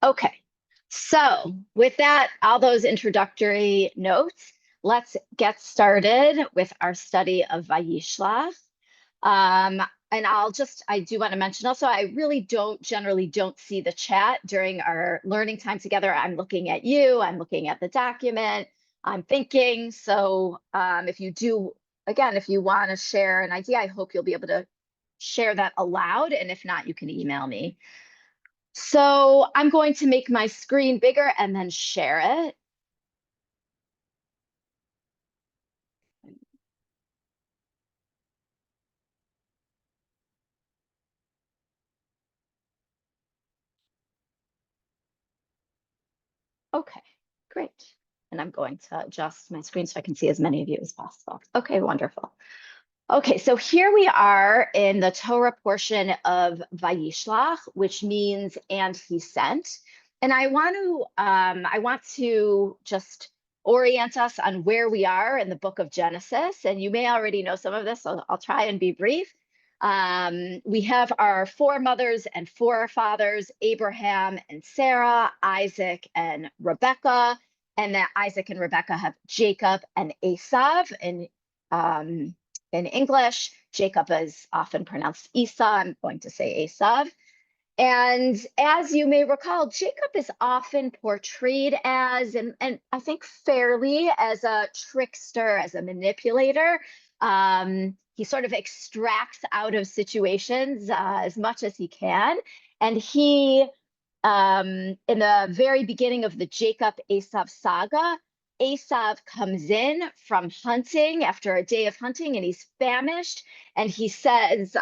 Okay, so with that, all those introductory notes, let's get started with our study of Vayishlach. Um, and I do want to mention also, I really generally don't see the chat during our learning time together. I'm looking at you, I'm looking at the document, I'm thinking. So if you do, again, if you want to share an idea, I hope you'll be able to share that aloud. And if not, you can email me. So I'm going to make my screen bigger and then share it. Okay, great. And I'm going to adjust my screen so I can see as many of you as possible. Okay, wonderful. Okay, so here we are in the Torah portion of Vayishlach, which means "and he sent." And I want to just orient us on where we are in the book of Genesis. And you may already know some of this, so I'll try and be brief. We have our foremothers and forefathers, Abraham and Sarah, Isaac and Rebekah, and that Isaac and Rebekah have Jacob and Esav. And in English, Jacob is often pronounced Esau. I'm going to say Esav. And as you may recall, Jacob is often portrayed as, and I think fairly, as a trickster, as a manipulator. He sort of extracts out of situations as much as he can. And in the very beginning of the Jacob Esav saga, Esav comes in from hunting after a day of hunting and he's famished. And he says,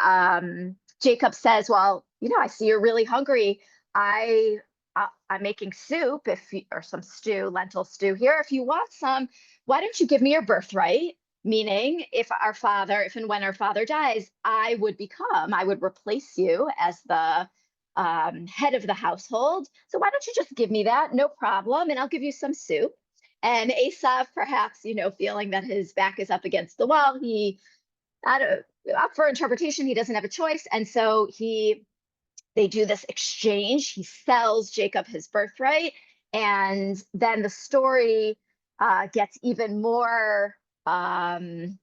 Jacob says, well, I see you're really hungry. I'm making soup or some stew, lentil stew here. If you want some, why don't you give me your birthright? Meaning, if and when our father dies, I would replace you as the head of the household. So why don't you just give me that? No problem. And I'll give you some soup. And Asaph, perhaps, feeling that his back is up against the wall, up for interpretation, he doesn't have a choice. And so they do this exchange. He sells Jacob his birthright. And then the story gets even more, the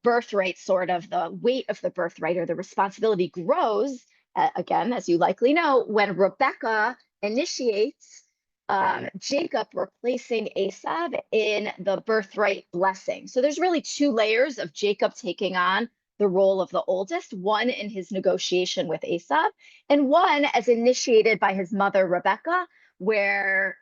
birthright, sort of the weight of the birthright or the responsibility grows, again, as you likely know, when Rebecca initiates Jacob replacing Esav in the birthright blessing. So there's really two layers of Jacob taking on the role of the oldest, one in his negotiation with Esav, and one as initiated by his mother, Rebecca, where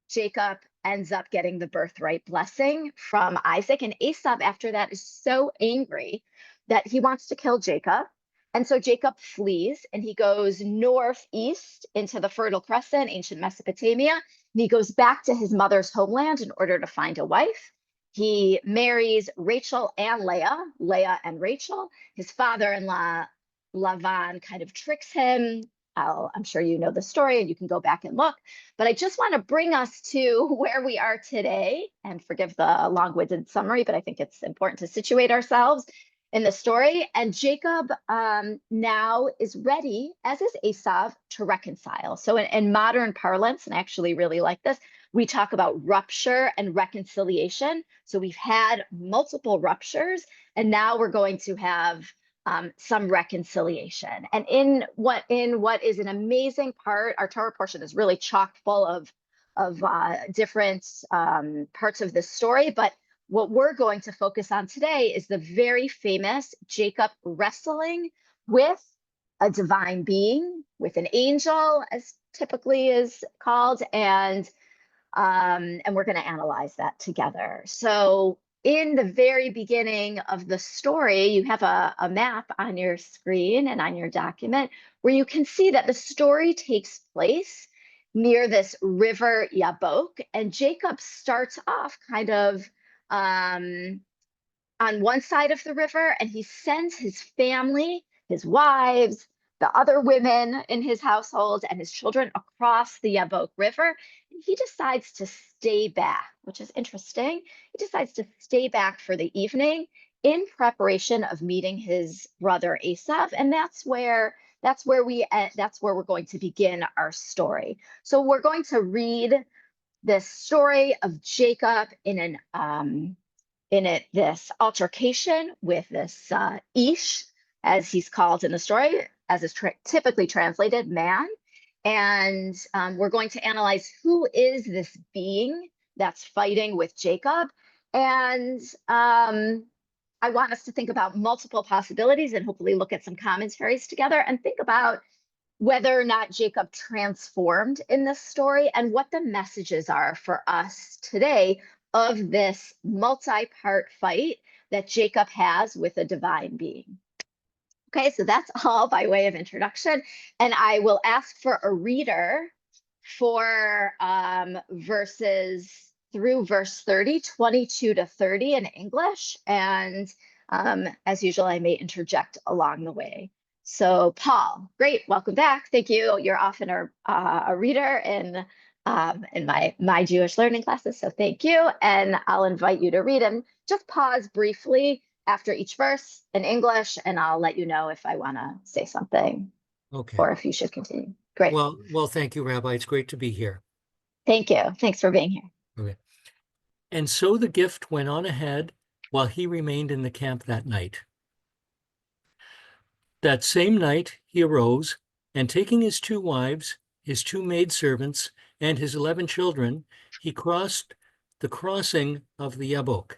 Jacob ends up getting the birthright blessing from Isaac. And Esav, after that, is so angry that he wants to kill Jacob. And so Jacob flees and he goes northeast into the Fertile Crescent, ancient Mesopotamia. And he goes back to his mother's homeland in order to find a wife. He marries Rachel and Leah and Rachel. His father-in-law, Lavan, kind of tricks him. I'm sure you know the story and you can go back and look. But I just want to bring us to where we are today, and forgive the long-winded summary, but I think it's important to situate ourselves in the story. And Jacob now is ready, as is Esav, to reconcile. So in modern parlance, and I actually really like this, we talk about rupture and reconciliation. So we've had multiple ruptures, and now we're going to have some reconciliation. And in what is an amazing part, our Torah portion is really chock full of different parts of this story. But what we're going to focus on today is the very famous Jacob wrestling with a divine being, with an angel, as typically is called, and we're going to analyze that together. So in the very beginning of the story, you have a map on your screen and on your document where you can see that the story takes place near this river Yabok, and Jacob starts off kind of on one side of the river, and he sends his family, his wives, the other women in his household, and his children across the Yabok River. And he decides to stay back, which is interesting. He decides to stay back for the evening in preparation of meeting his brother Esav. And that's where that's where we're going to begin our story. So we're going to read this story of Jacob in this altercation with this Ish, as he's called in the story, as is typically translated, man. And we're going to analyze who is this being that's fighting with Jacob. And I want us to think about multiple possibilities and hopefully look at some commentaries together and think about whether or not Jacob transformed in this story and what the messages are for us today of this multi-part fight that Jacob has with a divine being. Okay, so that's all by way of introduction. And I will ask for a reader for verses through verse 30, 22 to 30 in English. And as usual, I may interject along the way. So Paul, great, welcome back. Thank you. You're often a reader in my Jewish learning classes, so thank you. And I'll invite you to read and just pause briefly after each verse in English, and I'll let you know if I want to say something or if you should continue. Great. Well, thank you, Rabbi. It's great to be here. Thank you. Thanks for being here. Okay. And so the gift went on ahead while he remained in the camp that night. That same night he arose, and taking his 2 wives, his 2 maidservants, and his 11 children, he crossed the crossing of the Yabok.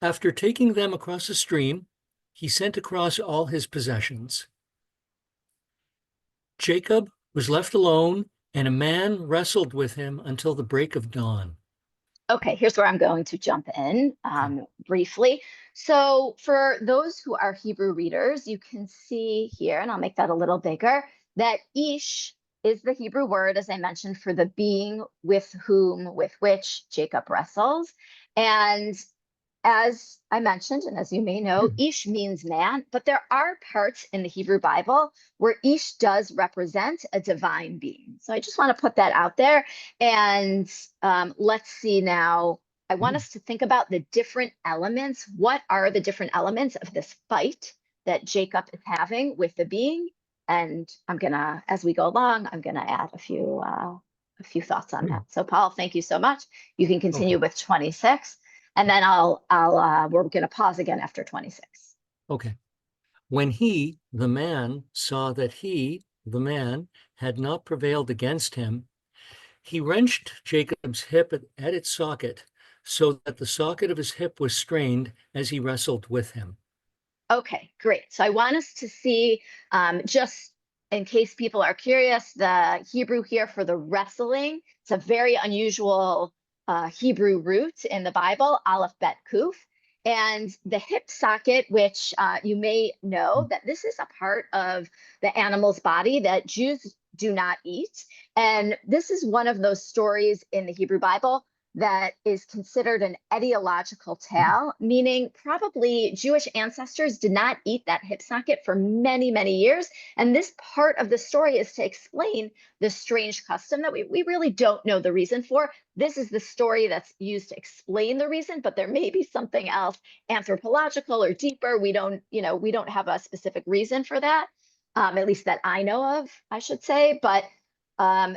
After taking them across the stream, he sent across all his possessions. Jacob was left alone, and a man wrestled with him until the break of dawn. Okay, here's where I'm going to jump in briefly. So for those who are Hebrew readers, you can see here, and I'll make that a little bigger, that Ish is the Hebrew word, as I mentioned, for the being with which Jacob wrestles. And as I mentioned, and as you may know, Ish means man, but there are parts in the Hebrew Bible where Ish does represent a divine being. So I just want to put that out there. And let's see now, I want us to think about the different elements. What are the different elements of this fight that Jacob is having with the being? And I'm gonna, as we go along, I'm gonna add a few thoughts on that. So Paul, thank you so much. You can continue with 26. And then we're going to pause again after 26. Okay. When he, the man, saw that he, the man, had not prevailed against him, he wrenched Jacob's hip at its socket, so that the socket of his hip was strained as he wrestled with him. Okay, great. So I want us to see, just in case people are curious, the Hebrew here for the wrestling, it's a very unusual Hebrew root in the Bible, Aleph Bet Kuf, and the hip socket, which you may know that this is a part of the animal's body that Jews do not eat. And this is one of those stories in the Hebrew Bible that is considered an etiological tale, meaning probably Jewish ancestors did not eat that hip socket for many, many years. And this part of the story is to explain the strange custom that we really don't know the reason for. This is the story that's used to explain the reason, but there may be something else anthropological or deeper. We don't have a specific reason for that, at least that I know of, I should say. But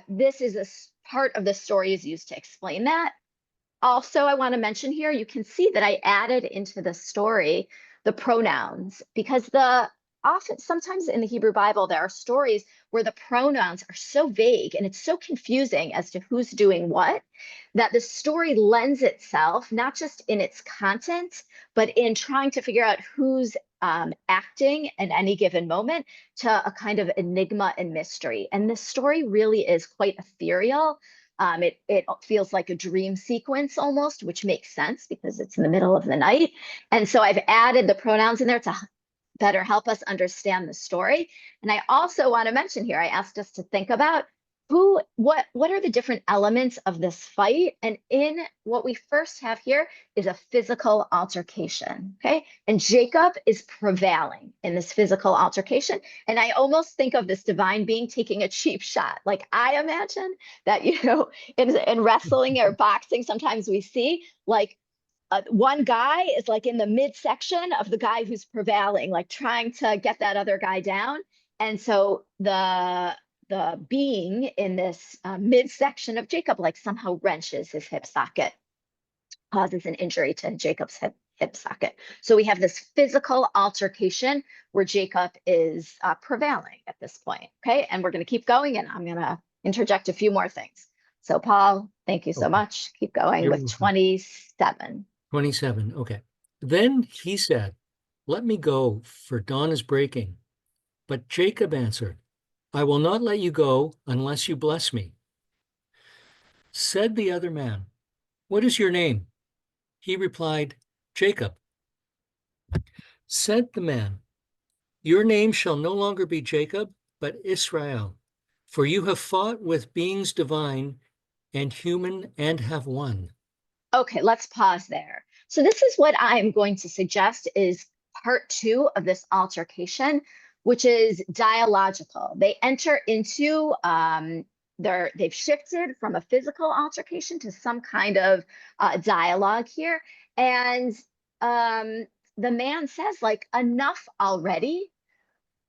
this is a part of the story is used to explain that. Also, I want to mention here, you can see that I added into the story the pronouns, because sometimes in the Hebrew Bible, there are stories where the pronouns are so vague and it's so confusing as to who's doing what, that the story lends itself, not just in its content, but in trying to figure out who's acting in any given moment, to a kind of enigma and mystery. And this story really is quite ethereal. It feels like a dream sequence almost, which makes sense because it's in the middle of the night. And so I've added the pronouns in there to better help us understand the story. And I also want to mention here, I asked us to think about what are the different elements of this fight? And in what we first have here is a physical altercation, okay? And Jacob is prevailing in this physical altercation. And I almost think of this divine being taking a cheap shot. Like I imagine that, in wrestling or boxing, sometimes we see like one guy is like in the midsection of the guy who's prevailing, like trying to get that other guy down. And so the being in this midsection of Jacob, like somehow wrenches his hip socket, causes an injury to Jacob's hip socket. So we have this physical altercation where Jacob is prevailing at this point. Okay. And we're going to keep going, and I'm going to interject a few more things. So, Paul, thank you so Okay. much. Keep going You're with welcome. 27. 27. Okay. Then he said, "Let me go, for dawn is breaking." But Jacob answered, "I will not let you go unless you bless me." Said the other man, "What is your name?" He replied, "Jacob." Said the man, "Your name shall no longer be Jacob, but Israel, for you have fought with beings divine and human and have won." Okay, let's pause there. So this is what I'm going to suggest is part 2 of this altercation, which is dialogical. They enter into they've shifted from a physical altercation to some kind of dialogue here. And the man says, like, enough already.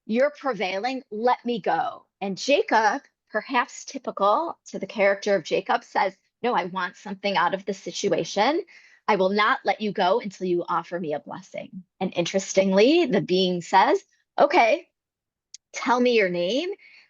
You're prevailing. Let me go. And Jacob, perhaps typical to the character of Jacob, says, no, I want something out of the situation. I will not let you go until you offer me a blessing. And interestingly, the being says, okay, tell me your name.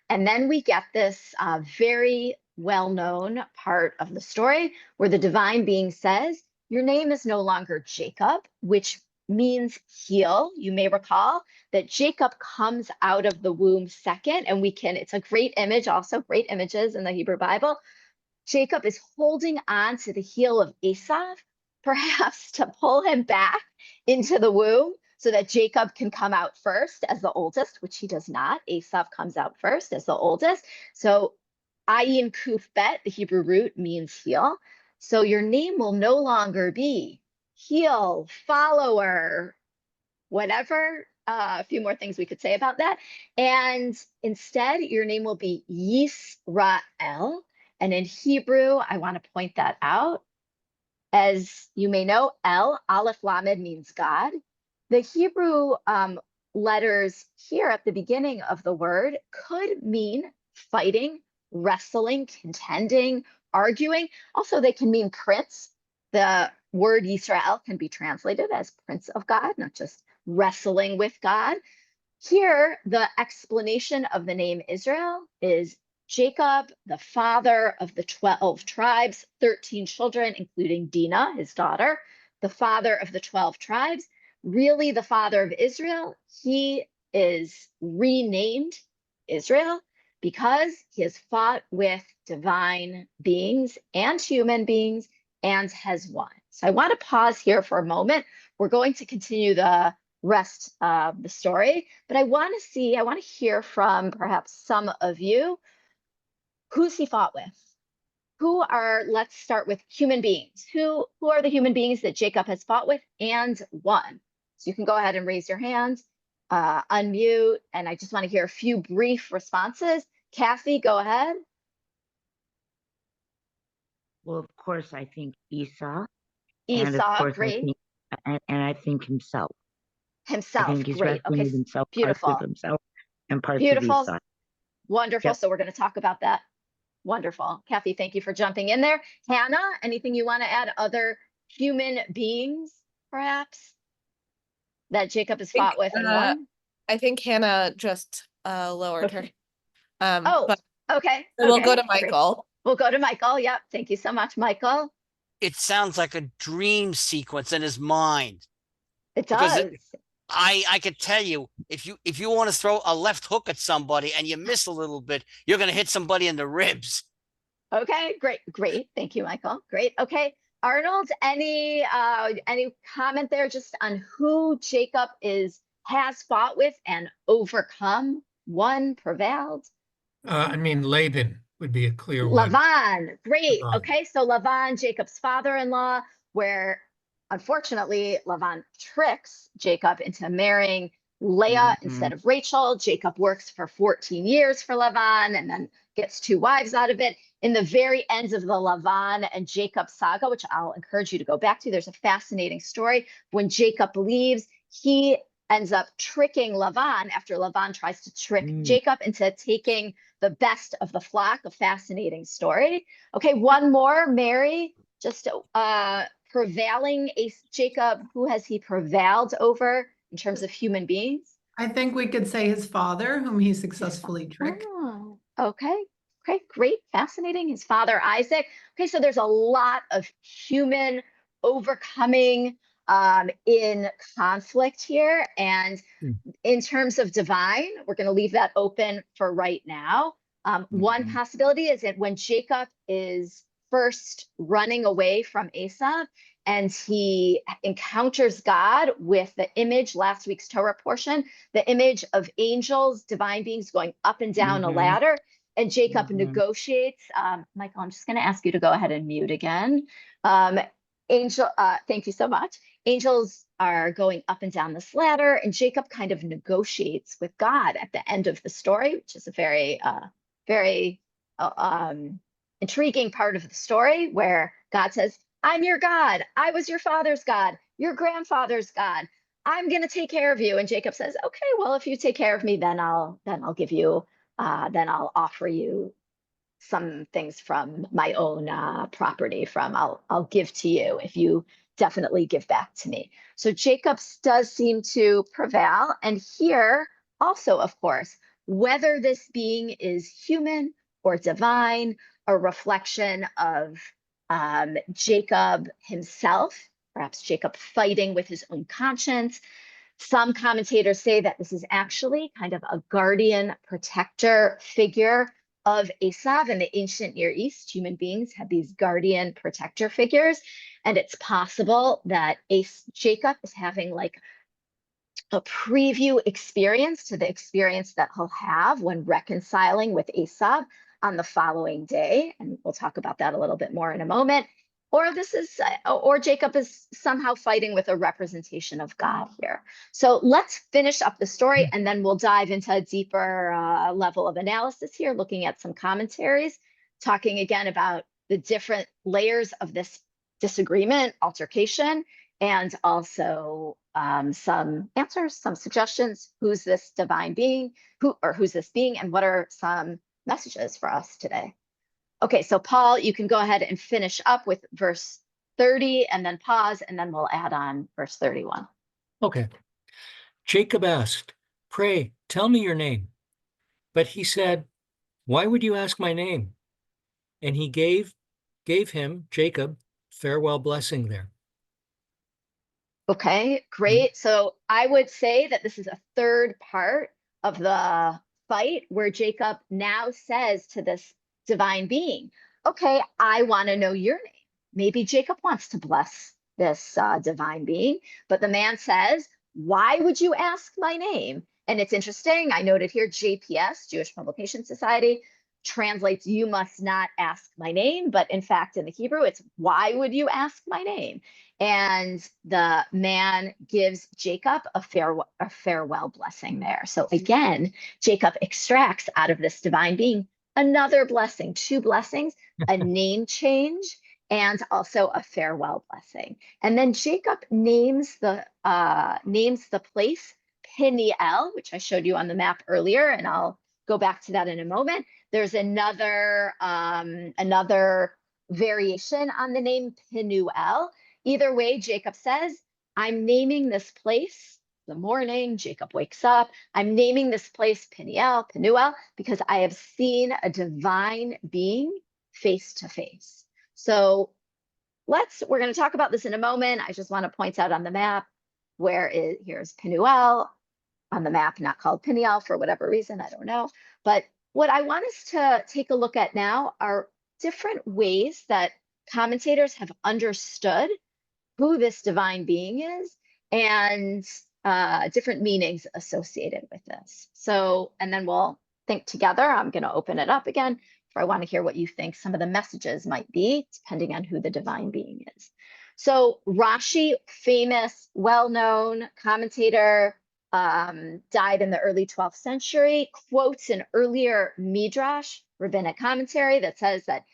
And then we get this very well-known part of the story where the divine being says, your name is no longer Jacob, which means heel. You may recall that Jacob comes out of the womb second, and it's a great image, also great images in the Hebrew Bible. Jacob is holding on to the heel of Esau, perhaps to pull him back into the womb so that Jacob can come out first as the oldest, which he does not. Esau comes out first as the oldest. So Ayin Kuf Bet, the Hebrew root, means heel. So your name will no longer be heel, follower, whatever. A few more things we could say about that. And instead, your name will be Yisrael. And in Hebrew, I want to point that out. As you may know, El, Aleph Lamed means God. The Hebrew letters here at the beginning of the word could mean fighting, wrestling, contending, arguing. Also, they can mean prince. The word Yisrael can be translated as prince of God, not just wrestling with God. Here, the explanation of the name Israel is Jacob, the father of the 12 tribes, 13 children, including Dinah, his daughter, the father of the 12 tribes, really the father of Israel. He is renamed Israel because he has fought with divine beings and human beings and has won. So I want to pause here for a moment. We're going to continue the rest of the story, but I want to hear from perhaps some of you. Who's he fought with? Let's start with human beings. Who are the human beings that Jacob has fought with and won? So you can go ahead and raise your hand, unmute, and I just want to hear a few brief responses. Kathy, go ahead. Well, of course, I think Esau. Esau, and of course, great. I think himself. I Himself, think he's great. wrestling Okay, with himself, parts beautiful. with himself, and parts with Beautiful. Esau. Wonderful. Yep. So we're going to talk about that. Wonderful. Kathy, thank you for jumping in there. Hannah, anything you want to add? Other human beings, perhaps, that Jacob has fought with and won? I think Hannah just lowered her. Oh, But okay. we'll go to Great. Michael. We'll go to Michael. Yep. Thank you so much, Michael. It sounds like a dream sequence in his mind. It Because does. I could tell you, if you want to throw a left hook at somebody and you miss a little bit, you're going to hit somebody in the ribs. Okay, great. Thank you, Michael. Great. Okay. Arnold, any comment there just on who Jacob has fought with and overcome, won, prevailed? I mean, Laban would be a clear one. Lavan, great. Laban. Okay, so Lavan, Jacob's father-in-law, where unfortunately Lavan tricks Jacob into marrying Leah instead of Rachel. Jacob works for 14 years for Lavan and then gets 2 wives out of it. In the very ends of the Lavan and Jacob saga, which I'll encourage you to go back to, there's a fascinating story. When Jacob leaves, he ends up tricking Lavan after Lavan tries to trick Jacob into taking the best of the flock. A fascinating story. Okay, one more, Mary, just prevailing Jacob, who has he prevailed over in terms of human beings? I think we could say his father, whom he successfully tricked. Oh, okay. Okay, great, fascinating. His father, Isaac. Okay, so there's a lot of human overcoming in conflict here. And in terms of divine, we're going to leave that open for right now. One possibility is that when Jacob is first running away from Esau and he encounters God with the image, last week's Torah portion, the image of angels, divine beings going up and down a ladder, and Jacob negotiates. Michael, I'm just going to ask you to go ahead and mute again. Thank you so much. Angels are going up and down this ladder, and Jacob kind of negotiates with God at the end of the story, which is a very, very intriguing part of the story where God says, I'm your God. I was your father's God, your grandfather's God. I'm going to take care of you. And Jacob says, okay, well, if you take care of me, then I'll give you, then I'll offer you some things from my own property I'll give to you if you definitely give back to me. So Jacob does seem to prevail. And here also, of course, whether this being is human or divine, a reflection of Jacob himself, perhaps Jacob fighting with his own conscience. Some commentators say that this is actually kind of a guardian protector figure of Esau. In the ancient Near East, human beings had these guardian protector figures. And it's possible that Jacob is having like a preview experience to the experience that he'll have when reconciling with Esau on the following day. And we'll talk about that a little bit more in a moment. Or Jacob is somehow fighting with a representation of God here. So let's finish up the story and then we'll dive into a deeper level of analysis here, looking at some commentaries, talking again about the different layers of this disagreement, altercation, and also some answers, some suggestions. Who's this divine being? Who's this being? And what are some messages for us today? Okay, so Paul, you can go ahead and finish up with verse 30 and then pause, and then we'll add on verse 31. Okay. Jacob asked, "Pray, tell me your name." But he said, "Why would you ask my name?" And he gave him, Jacob, farewell blessing there. Okay, great. So I would say that this is a third part of the fight where Jacob now says to this divine being, okay, I want to know your name. Maybe Jacob wants to bless this divine being, but the man says, why would you ask my name? And it's interesting. I noted here, JPS, Jewish Publication Society, translates, you must not ask my name. But in fact, in the Hebrew, it's, why would you ask my name? And the man gives Jacob a farewell blessing there. So again, Jacob extracts out of this divine being another blessing, 2 blessings, a name change, and also a farewell blessing. And then Jacob names the place Peniel, which I showed you on the map earlier, and I'll go back to that in a moment. There's another variation on the name Penuel. Either way, Jacob says, I'm naming this place. The morning, Jacob wakes up. I'm naming this place Penuel, because I have seen a divine being face to face. So we're going to talk about this in a moment. I just want to point out on the map here's Penuel on the map, not called Peniel for whatever reason, I don't know. But what I want us to take a look at now are different ways that commentators have understood who this divine being is and different meanings associated with this. So, and then we'll think together. I'm going to open it up again, for I want to hear what you think some of the messages might be, depending on who the divine being is. So Rashi, famous, well-known commentator, died in the early 12th century, quotes an earlier midrash rabbinic commentary that says that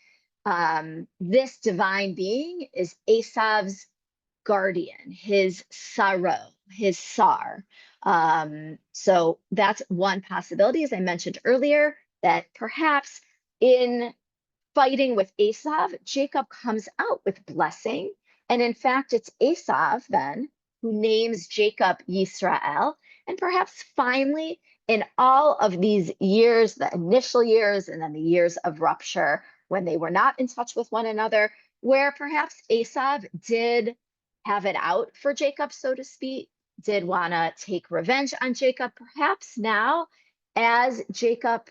this divine being is Esav's guardian, his sorrow, his sar. So that's one possibility, as I mentioned earlier, that perhaps in fighting with Esav, Jacob comes out with blessing. And in fact, it's Esav then who names Jacob Yisrael. And perhaps finally, in all of these years, the initial years, and then the years of rupture, when they were not in touch with one another, where perhaps Esav did have it out for Jacob, so to speak, did want to take revenge on Jacob. Perhaps now, as Jacob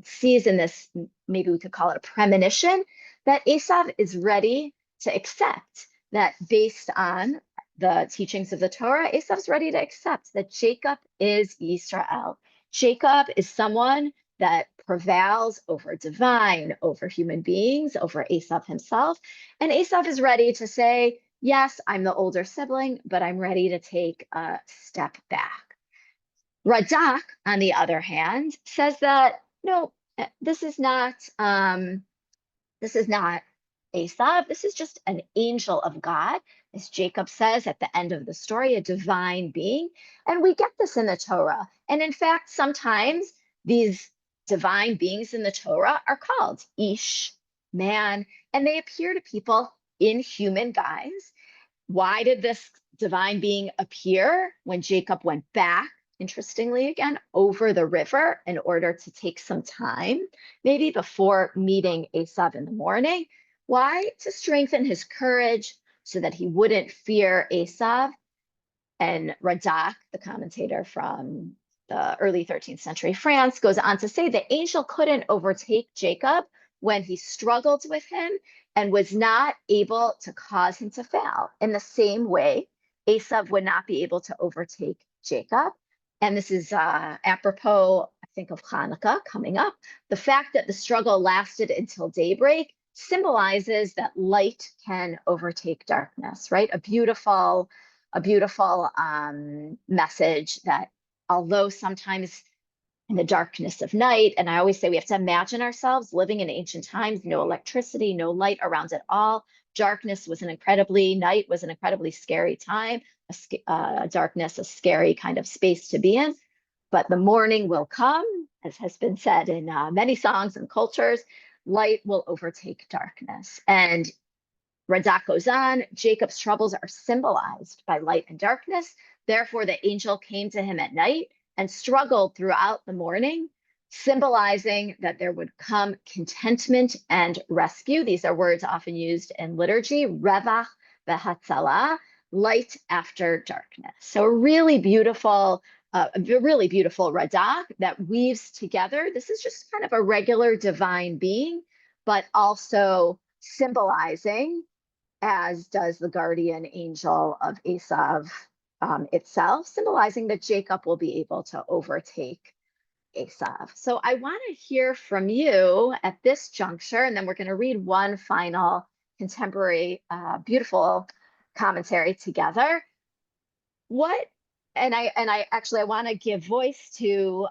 sees in this, maybe we could call it a premonition, that Esav is ready to accept that based on the teachings of the Torah, Esav's ready to accept that Jacob is Yisrael. Jacob is someone that prevails over divine, over human beings, over Esav himself. And Esav is ready to say, yes, I'm the older sibling, but I'm ready to take a step back. Radak, on the other hand, says that, no, this is not Esav. This is just an angel of God, as Jacob says at the end of the story, a divine being. And we get this in the Torah. And in fact, sometimes these divine beings in the Torah are called Ish, man, and they appear to people in human guise. Why did this divine being appear when Jacob went back, interestingly again, over the river in order to take some time, maybe before meeting Esav in the morning? Why? To strengthen his courage so that he wouldn't fear Esav. And Radak, the commentator from the early 13th century France, goes on to say the angel couldn't overtake Jacob when he struggled with him and was not able to cause him to fail. In the same way, Esav would not be able to overtake Jacob. And this is apropos, I think, of Hanukkah coming up. The fact that the struggle lasted until daybreak symbolizes that light can overtake darkness, right? A beautiful message that although sometimes in the darkness of night, and I always say we have to imagine ourselves living in ancient times, no electricity, no light around at all. Night was an incredibly scary time, darkness, a scary kind of space to be in. But the morning will come, as has been said in many songs and cultures, light will overtake darkness. And Radak goes on, Jacob's troubles are symbolized by light and darkness. Therefore, the angel came to him at night and struggled throughout the morning, symbolizing that there would come contentment and rescue. These are words often used in liturgy, revach v'hatzalah, light after darkness. So a really beautiful Radak that weaves together. This is just kind of a regular divine being, but also symbolizing, as does the guardian angel of Esav itself, symbolizing that Jacob will be able to overtake Esav. So I want to hear from you at this juncture, and then we're going to read one final contemporary, beautiful commentary together. I want to give voice to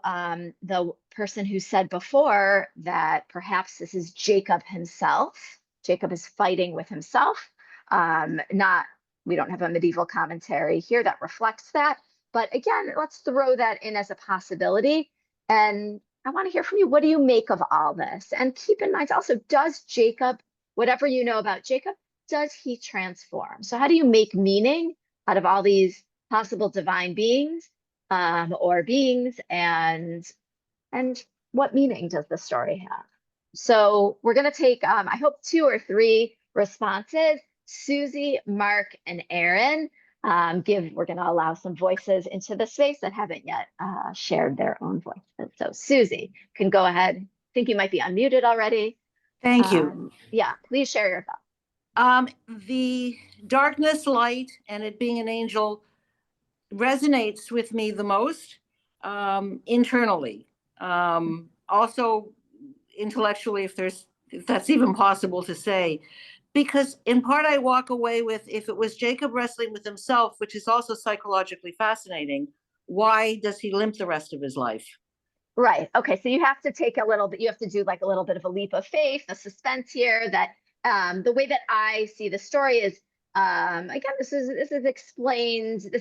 the person who said before that perhaps this is Jacob himself. Jacob is fighting with himself. We don't have a medieval commentary here that reflects that. But again, let's throw that in as a possibility. And I want to hear from you. What do you make of all this? And keep in mind also, does Jacob, whatever you know about Jacob, does he transform? So how do you make meaning out of all these possible divine beings or beings, and what meaning does the story have? So we're going to take, I hope, 2 or 3 responses. Susie, Mark, and Aaron, we're going to allow some voices into the space that haven't yet shared their own voices. So Susie can go ahead. I think you might be unmuted already. Thank you. Yeah, please share your thoughts. The darkness, light, and it being an angel resonates with me the most internally. Also intellectually, if that's even possible to say, because in part I walk away with, if it was Jacob wrestling with himself, which is also psychologically fascinating, why does he limp the rest of his life? Right. Okay. So you have to take a little bit, you have to do like a little bit of a leap of faith, a suspense here that the way that I see the story is again, this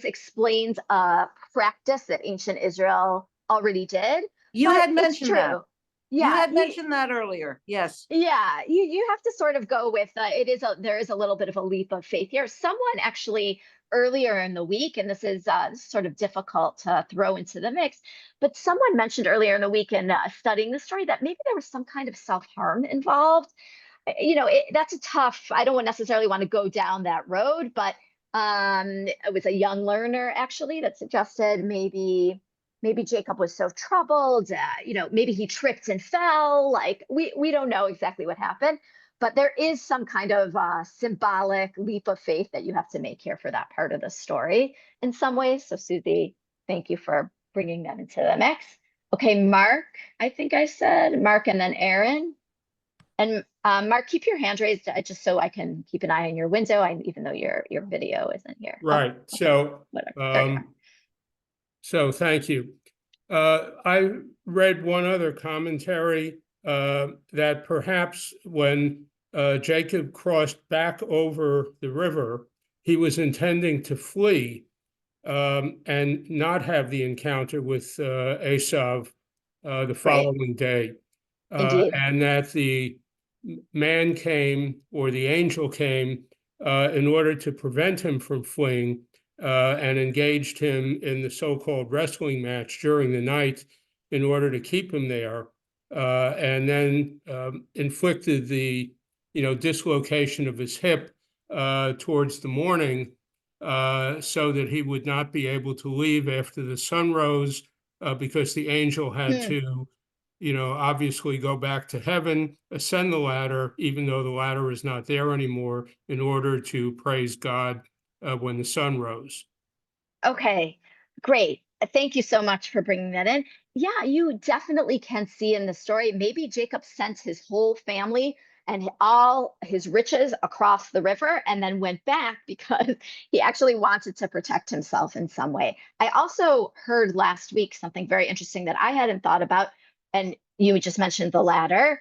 explains a practice that ancient Israel already did. You but had it's mentioned that. true. You Yeah. had mentioned that earlier. Yes. Yeah, you have to sort of go with there is a little bit of a leap of faith here. Someone actually earlier in the week, and this is sort of difficult to throw into the mix, but someone mentioned earlier in the week in studying the story that maybe there was some kind of self-harm involved. That's a tough, I don't necessarily want to go down that road, but it was a young learner actually that suggested maybe Jacob was so troubled, maybe he tripped and fell. Like we don't know exactly what happened, but there is some kind of symbolic leap of faith that you have to make here for that part of the story in some ways. So Susie, thank you for bringing that into the mix. Okay, Mark, I think I said Mark and then Aaron. And Mark, keep your hand raised just so I can keep an eye on your window, even though your video isn't here. Right. Okay. So, Whatever. There you are. so thank you. I read one other commentary that perhaps when Jacob crossed back over the river, he was intending to flee and not have the encounter with Esav the following day. Indeed. And that the man came, or the angel came, in order to prevent him from fleeing, and engaged him in the so-called wrestling match during the night in order to keep him there, and then inflicted the dislocation of his hip towards the morning, so that he would not be able to leave after the sun rose, because the angel had to obviously go back to heaven, ascend the ladder, even though the ladder is not there anymore, in order to praise God when the sun rose. Okay, great. Thank you so much for bringing that in. Yeah, you definitely can see in the story, maybe Jacob sent his whole family and all his riches across the river and then went back because he actually wanted to protect himself in some way. I also heard last week something very interesting that I hadn't thought about, and you just mentioned the ladder.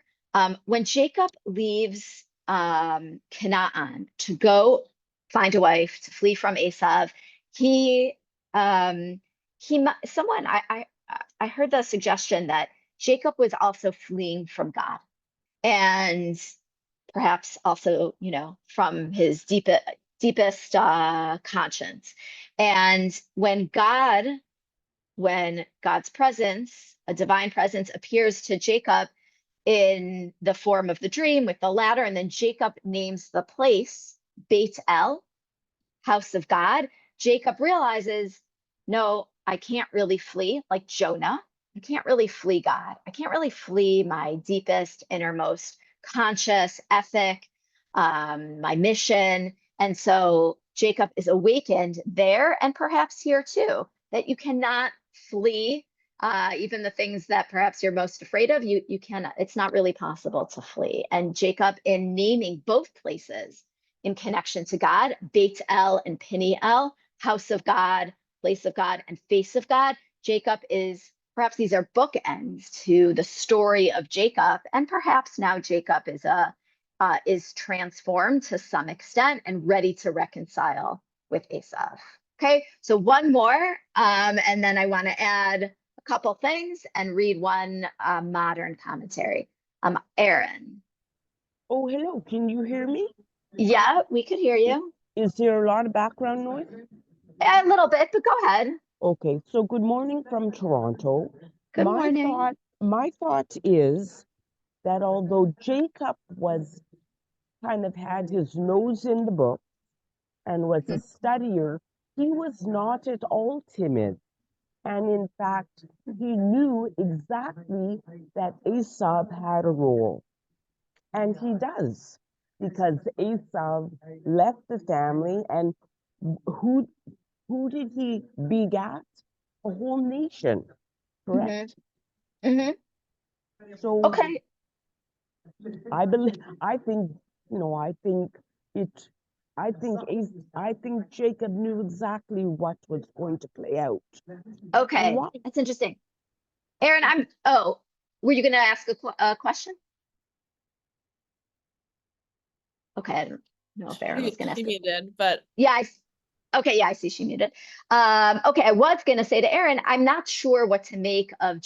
When Jacob leaves Canaan to go find a wife, to flee from Esav, he someone I heard the suggestion that Jacob was also fleeing from God, and perhaps also from his deepest conscience. And when God's presence, a divine presence, appears to Jacob in the form of the dream with the ladder, and then Jacob names the place Beit El, house of God, Jacob realizes, no, I can't really flee like Jonah. I can't really flee God. I can't really flee my deepest, innermost conscious ethic, my mission. And so Jacob is awakened there and perhaps here too, that you cannot flee even the things that perhaps you're most afraid of. You cannot, it's not really possible to flee. And Jacob, in naming both places in connection to God, Beit El and Peniel, house of God, place of God, and face of God, Jacob is, perhaps these are bookends to the story of Jacob, and perhaps now Jacob is transformed to some extent and ready to reconcile with Esav. Okay, so one more, and then I want to add a couple things and read one modern commentary. Aaron. Oh, hello. Can you hear me? Yeah, we could hear you. Is there a lot of background noise? A little bit, but go ahead. Okay, so good morning from Toronto. Good morning. My thought is that although Jacob was kind of had his nose in the book and was a studier, he was not at all timid. And in fact, he knew exactly that Esav had a role. And he does, because Esav left the family, and who did he begat? A whole nation, correct? Mm-hmm. So Okay. I think Jacob knew exactly what was going to play out. Okay, that's interesting. Aaron, were you going to ask a question? Okay, I don't know if Aaron was going to ask. She did, but Yeah, okay, yeah, I see she muted. Okay, I was going to say to Aaron, I'm not sure what to make of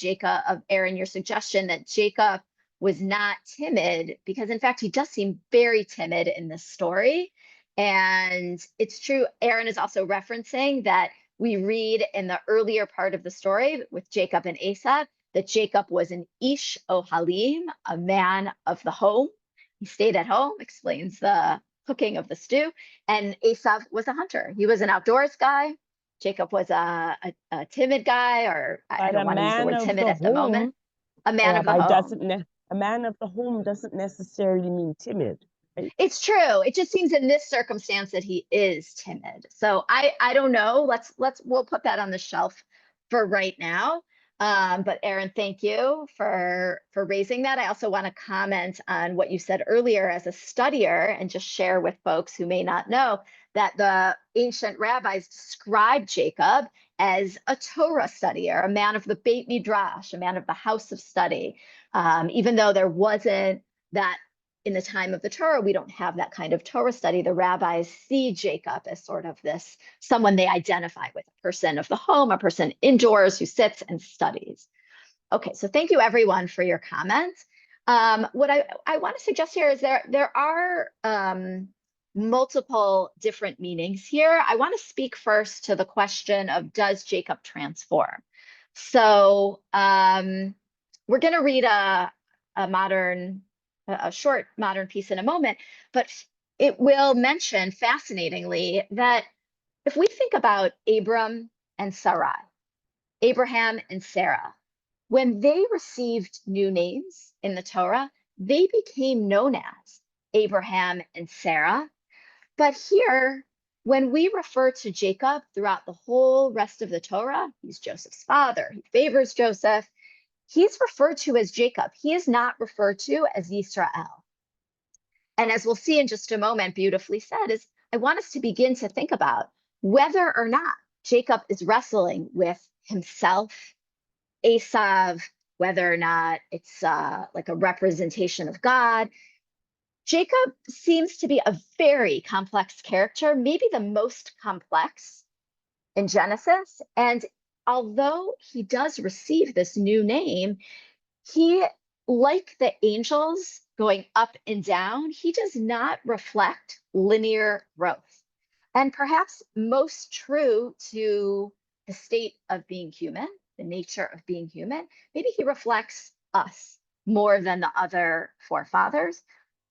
Aaron, your suggestion that Jacob was not timid, because in fact, he does seem very timid in this story. And it's true, Aaron is also referencing that we read in the earlier part of the story with Jacob and Esau that Jacob was an Ish Ohalim, a man of the home. He stayed at home, explains the cooking of the stew. And Esau was a hunter. He was an outdoors guy. Jacob was a timid guy, or I don't want to use the word timid at the moment. A man of the home. A man of the home doesn't necessarily mean timid. Right? It's true. It just seems in this circumstance that he is timid. So I don't know. We'll put that on the shelf for right now. But Aaron, thank you for raising that. I also want to comment on what you said earlier as a studier and just share with folks who may not know that the ancient rabbis described Jacob as a Torah studier, a man of the Beit Midrash, a man of the house of study. Even though there wasn't that in the time of the Torah, we don't have that kind of Torah study. The rabbis see Jacob as sort of this, someone they identify with, a person of the home, a person indoors who sits and studies. Okay, so thank you everyone for your comments. What I want to suggest here is there are multiple different meanings here. I want to speak first to the question of, does Jacob transform? So we're going to read a short modern piece in a moment, but it will mention fascinatingly that if we think about Abraham and Sarah, when they received new names in the Torah, they became known as Abraham and Sarah. But here, when we refer to Jacob throughout the whole rest of the Torah, he's Joseph's father, he favors Joseph, he's referred to as Jacob. He is not referred to as Yisrael. And as we'll see in just a moment, beautifully said, is I want us to begin to think about whether or not Jacob is wrestling with himself, Esav, whether or not it's like a representation of God. Jacob seems to be a very complex character, maybe the most complex in Genesis. And although he does receive this new name, he, like the angels going up and down, he does not reflect linear growth. And perhaps most true to the state of being human, the nature of being human, maybe he reflects us more than the other forefathers.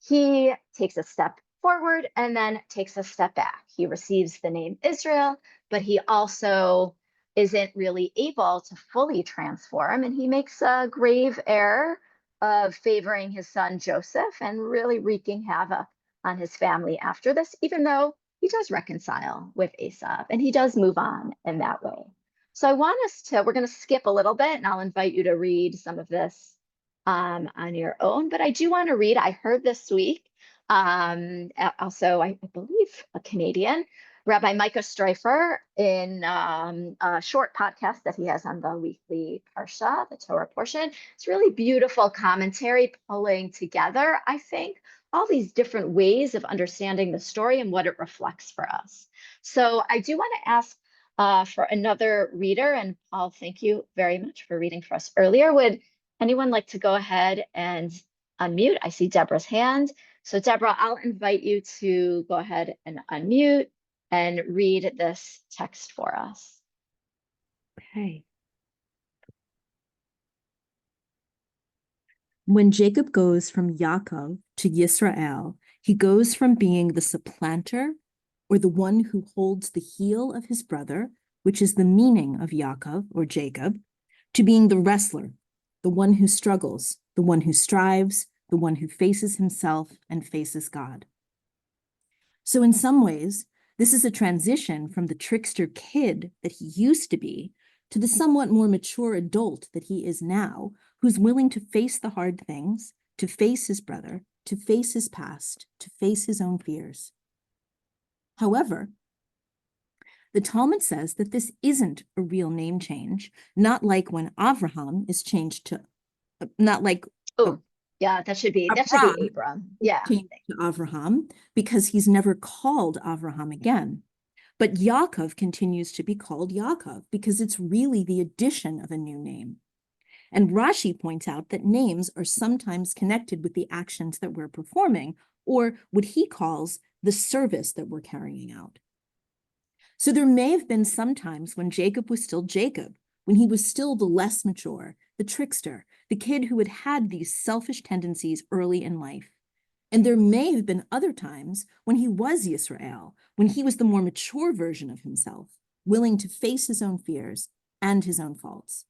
He takes a step forward and then takes a step back. He receives the name Israel, but he also isn't really able to fully transform, and he makes a grave error of favoring his son Joseph and really wreaking havoc on his family after this, even though he does reconcile with Esau and he does move on in that way. So I want us to, we're going to skip a little bit and I'll invite you to read some of this on your own, but I do want to read, I heard this week, also I believe a Canadian, Rabbi Micah Streifer, in a short podcast that he has on the weekly Parsha, the Torah portion. It's really beautiful commentary pulling together, I think, all these different ways of understanding the story and what it reflects for us. So I do want to ask for another reader, and Paul, thank you very much for reading for us earlier. Would anyone like to go ahead and unmute? I see Deborah's hand. So Deborah, I'll invite you to go ahead and unmute and read this text for us. Okay. When Jacob goes from Yaakov to Yisrael, he goes from being the supplanter, or the one who holds the heel of his brother, which is the meaning of Yaakov or Jacob, to being the wrestler, the one who struggles, the one who strives, the one who faces himself and faces God. So in some ways, this is a transition from the trickster kid that he used to be to the somewhat more mature adult that he is now, who's willing to face the hard things, to face his brother, to face his past, to face his own fears. However, The Talmud says that this isn't a real name change, not like when Avraham is changed to, not like Oh, yeah, that should be Abram Abram. Yeah. changed to Avraham, because he's never called Avraham again. But Yaakov continues to be called Yaakov because it's really the addition of a new name. And Rashi points out that names are sometimes connected with the actions that we're performing, or what he calls the service that we're carrying out. So there may have been some times when Jacob was still Jacob, when he was still the less mature, the trickster, the kid who had had these selfish tendencies early in life. And there may have been other times when he was Yisrael, when he was the more mature version of himself, willing to face his own fears and his own faults.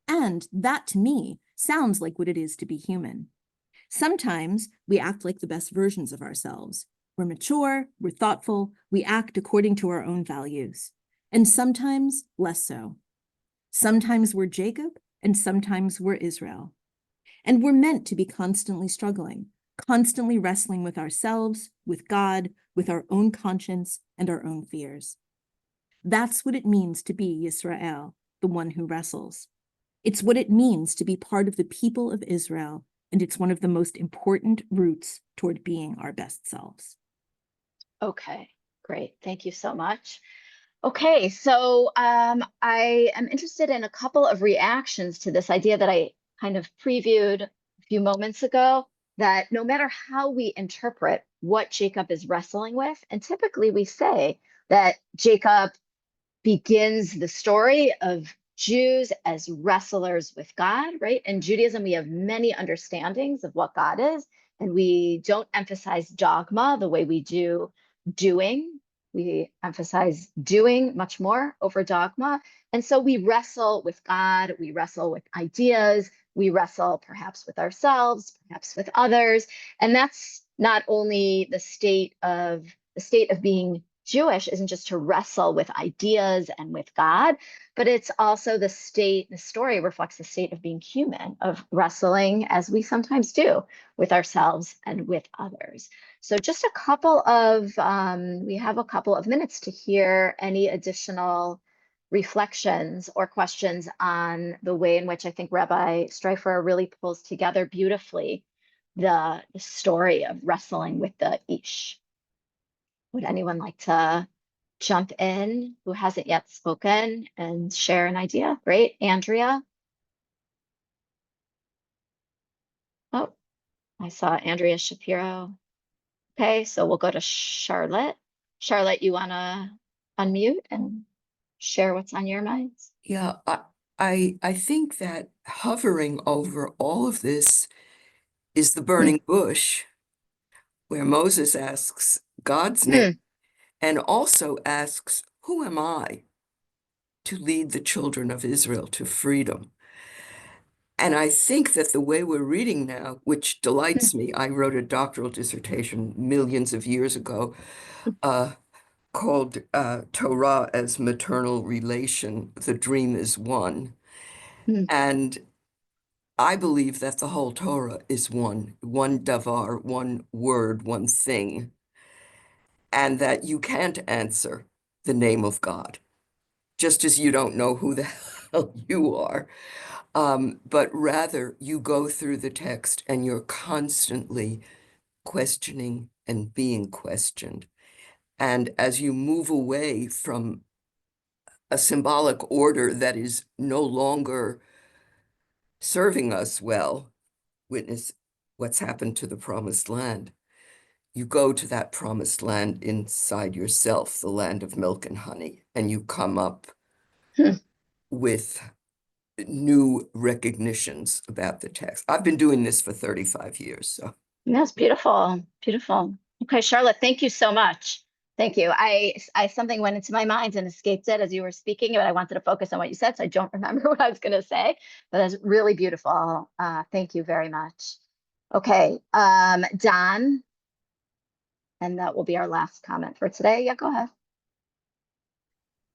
And that, to me, sounds like what it is to be human. Sometimes we act like the best versions of ourselves. We're mature, we're thoughtful, we act according to our own values. And sometimes less so. Sometimes we're Jacob, and sometimes we're Israel. And we're meant to be constantly struggling, constantly wrestling with ourselves, with God, with our own conscience, and our own fears. That's what it means to be Yisrael, the one who wrestles. It's what it means to be part of the people of Israel, and it's one of the most important routes toward being our best selves. Okay, great. Thank you so much. Okay, so I am interested in a couple of reactions to this idea that I kind of previewed a few moments ago, that no matter how we interpret what Jacob is wrestling with, and typically we say that Jacob begins the story of Jews as wrestlers with God, right? In Judaism, we have many understandings of what God is, and we don't emphasize dogma the way we do doing. We emphasize doing much more over dogma. And so we wrestle with God, we wrestle with ideas, we wrestle perhaps with ourselves, perhaps with others. And that's not only the state of being Jewish isn't just to wrestle with ideas and with God, but it's also the story reflects the state of being human, of wrestling, as we sometimes do, with ourselves and with others. So just we have a couple of minutes to hear any additional reflections or questions on the way in which I think Rabbi Streifer really pulls together beautifully the story of wrestling with the Ish. Would anyone like to jump in who hasn't yet spoken and share an idea? Great. Andrea? Oh, I saw Andrea Shapiro. Okay, so we'll go to Charlotte. Charlotte, you want to unmute and share what's on your minds? Yeah, I think that hovering over all of this is the burning bush, where Moses asks God's name and also asks, who am I to lead the children of Israel to freedom? And I think that the way we're reading now, which delights me, I wrote a doctoral dissertation millions of years ago called Torah as Maternal Relation, The Dream is One. And I believe that the whole Torah is one davar, one word, one thing, and that you can't answer the name of God, just as you don't know who the hell you are. But rather you go through the text and you're constantly questioning and being questioned. And as you move away from a symbolic order that is no longer serving us well, witness what's happened to the promised land, you go to that promised land inside yourself, the land of milk and honey, and you come up with new recognitions about the text. I've been doing this for 35 years. So that's beautiful. Beautiful. Okay, Charlotte, thank you so much. Thank you. I something went into my mind and escaped it as you were speaking, but I wanted to focus on what you said, so I don't remember what I was going to say. But that's really beautiful. Thank you very much. Okay, Don, and that will be our last comment for today. Yeah, go ahead.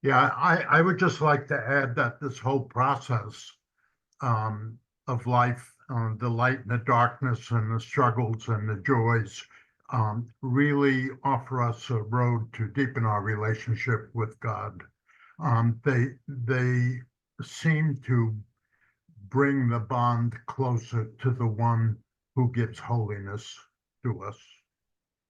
Yeah, I would just like to add that this whole process of life, the light and the darkness and the struggles and the joys, really offer us a road to deepen our relationship with God. They seem to bring the bond closer to the one who gives holiness to us.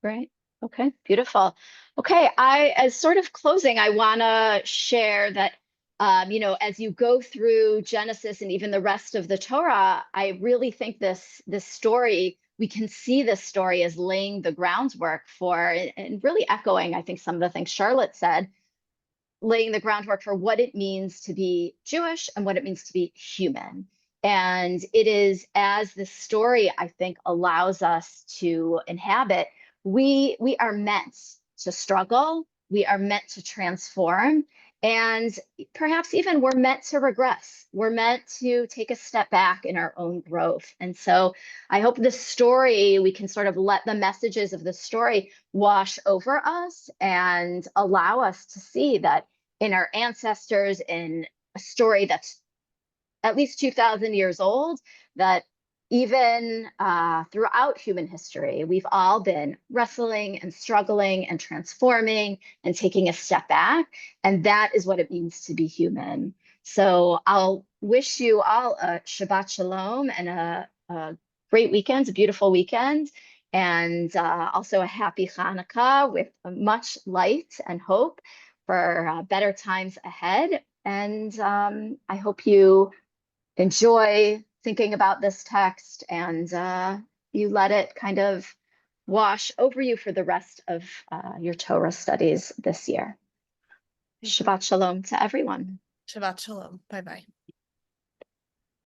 Right. Okay, beautiful. Okay, as sort of closing, I want to share that, as you go through Genesis and even the rest of the Torah, I really think this story, we can see this story as laying the groundwork for, and really echoing, I think, some of the things Charlotte said, laying the groundwork for what it means to be Jewish and what it means to be human. And it is as this story, I think, allows us to inhabit, we are meant to struggle, we are meant to transform, and perhaps even we're meant to regress. We're meant to take a step back in our own growth. And so I hope this story, we can sort of let the messages of the story wash over us and allow us to see that in our ancestors, in a story that's at least 2,000 years old, that even throughout human history, we've all been wrestling and struggling and transforming and taking a step back. And that is what it means to be human. So I'll wish you all a Shabbat Shalom and a great weekend, a beautiful weekend, and also a happy Hanukkah with much light and hope for better times ahead. And I hope you enjoy thinking about this text and you let it kind of wash over you for the rest of your Torah studies this year. Shabbat Shalom to everyone. Shabbat Shalom. Bye-bye.